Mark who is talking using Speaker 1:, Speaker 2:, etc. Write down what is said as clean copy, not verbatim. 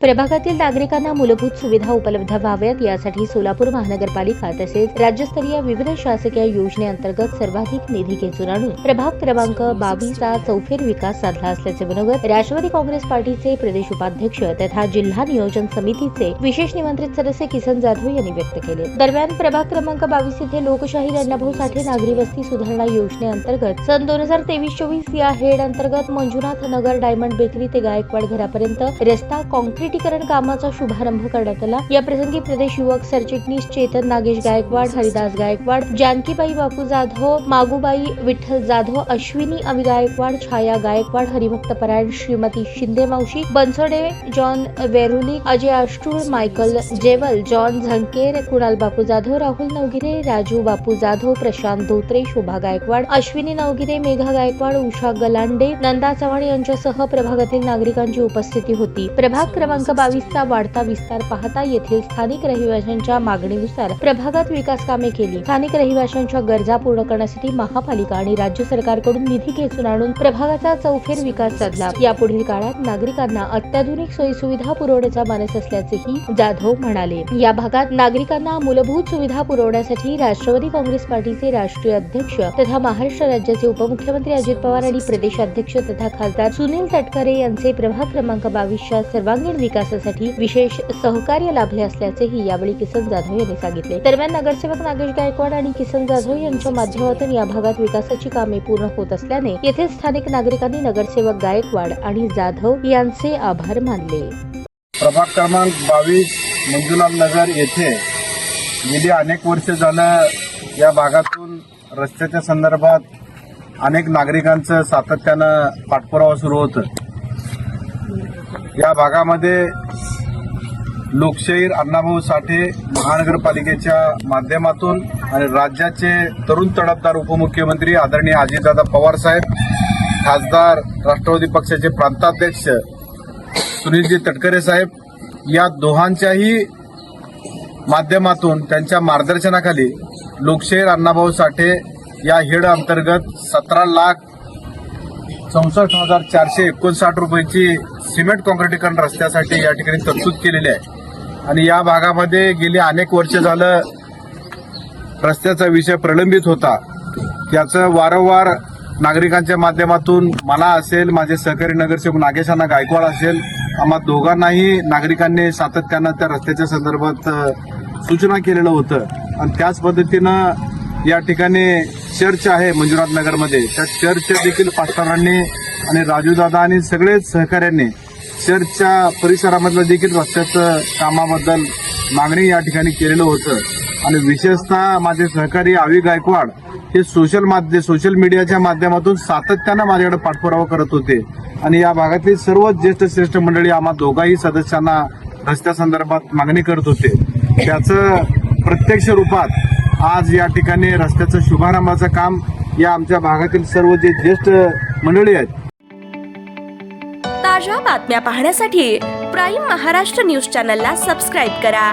Speaker 1: प्रभागातील नागरिकांना मूलभूत सुविधा उपलब्ध व्हाव्यात यासाठी सोलापूर महानगरपालिका तसेच राज्यस्तरीय विविध शासकीय योजनेअंतर्गत सर्वाधिक निधी खेचून आणून प्रभाग क्रमांक 22 चा चौफेर विकास साधला असल्याचे मनोगत राष्ट्रवादी काँग्रेस पार्टीचे प्रदेश उपाध्यक्ष तथा जिल्हा नियोजन समितीचे विशेष निमंत्रित सदस्य किसन जाधव यांनी व्यक्त केले। दरम्यान प्रभाग क्रमांक 22 येथे लोकशाहीर अण्णाभाऊ साठे नागरी वस्ती सुधारणा योजनेअंतर्गत सन 2023-24 या हेड अंतर्गत मंजुनाथ नगर डायमंड बेकरी ते गायकवाड घरापर्यंत रस्ता काँक्रिटीकरण कामाचा शुभारंभ करण्यात आला। या प्रसंगी प्रदेश युवक सरचिटणीस चेतन नागेश गायकवाड, हरिदास गायकवाड, जानकीबाई बापू जाधव, मागूबाई विठ्ठल जाधव, अश्विनी अमी गायकवाड, छाया गायकवाड, हरिभक्त परायण श्रीमती शिंदे मावशी, Bansode John Veruli, Ajay Ashtul, Michael Jewal, John Jhanker, Kunal Bapu Jadhav, Rahul Navgire, Raju Bapu Jadhav, Prashant Dhotre, Shobha Gaikwad, Ashwini Navgire, Megha Gaikwad, Usha Galande, Nanda Chavan यांच्यासह प्रभागातील नागरिकांची उपस्थिती होती। प्रभाग क्रमांक 22 चा वाढता विस्तार पाहता येथील स्थानिक रहिवाशांच्या मागणीनुसार प्रभागात विकास कामे केली। स्थानिक रहिवाशांच्या गरजा पूर्ण करण्यासाठी महापालिका आणि राज्य सरकारकडून निधी खेचून आणून प्रभागाचा चौफेर विकास साधला। यापुढील काळात नागरिकांना अत्याधुनिक सोयीसुविधा पुरवण्याचा मानस असल्याचेही जाधव म्हणाले। या भागात नागरिकांना मूलभूत सुविधा पुरवण्यासाठी राष्ट्रवादी काँग्रेस पार्टीचे राष्ट्रीय अध्यक्ष तथा महाराष्ट्र राज्याचे उपमुख्यमंत्री अजित पवार आणि प्रदेशाध्यक्ष तथा खासदार सुनील तटकरे यांचे प्रभाग क्रमांक 22 च्या सर्वांगीण विकासासाठी विशेष सहकार्य लाभले असल्याचेही यावेळी किसन जाधव यांनी सांगितले। दरम्यान नगरसेवक नागेश गायकवाड आणि किसन जाधव यांच्या माध्यमातून या भागात विकासाची कामे पूर्ण होत असल्याने येथे स्थानिक नागरिकांनी नगरसेवक गायकवाड आणि जाधव यांचे आभार मानले।
Speaker 2: प्रभाग क्रमांक 22 मंजुनाथ नगर येथे गेली अनेक वर्ष झालं या भागातून रस्त्याच्या संदर्भात अनेक नागरिकांचं सातत्यानं पाठपुरावा सुरू होतं। या भागामध्ये लोकशाहीर अण्णाभाऊ साठे महानगरपालिकेच्या माध्यमातून आणि राज्याचे तरुण तडफदार उपमुख्यमंत्री आदरणीय अजितदादा पवार साहेब, खासदार राष्ट्रवादी पक्षाचे प्रांताध्यक्ष सुनीलजी तटकरे साहेब या दोघांच्याही माध्यमातून त्यांच्या मार्गदर्शनाखाली लोकशाहीर अण्णाभाऊ साठे या हेड अंतर्गत 17,64,459 रुपयाची सिमेंट काँक्रिटीकरण रस्त्यासाठी या ठिकाणी तरतूद केलेली आहे। आणि या भागामध्ये गेली अनेक वर्ष झालं रस्त्याचा विषय प्रलंबित होता। त्याचं वारंवार नागरिकांच्या माध्यमातून मला असेल, माझे सहकारी नगरसेवक नागेशांना गायकवाड असेल, आम्हा दोघांनाही नागरिकांनी सातत्यानं त्या रस्त्याच्या संदर्भात सूचना केलेलं होतं। आणि त्याच पद्धतीनं या ठिकाणी चर्च आहे मंजुनाथ नगरमध्ये, त्या चर्चच्या देखील पास्टरांनी आणि राजूदादा आणि सगळेच सहकाऱ्यांनी चर्चच्या परिसरामधलं देखील रस्त्याचं कामाबद्दल मागणी या ठिकाणी केलेलं होतं। आणि विशेषतः माझे सहकारी आवी गायकवाड हे सोशल मीडियाच्या माध्यमातून सातत्यानं माझ्याकडे पाठपुरावा करत होते। आणि या भागातली सर्व ज्येष्ठ श्रेष्ठ मंडळी आम्हा दोघाही सदस्यांना रस्त्यासंदर्भात मागणी करत होते। त्याचं प्रत्यक्ष रूपात आज या ठिकाणी रस्त्याचं शुभारंभाचं काम या आमच्या भागातील सर्व जे ज्येष्ठ मंडळी आहेत।
Speaker 3: ताज्या बातम्या पाहण्यासाठी प्राईम महाराष्ट्र न्यूज चॅनलला सबस्क्राईब करा।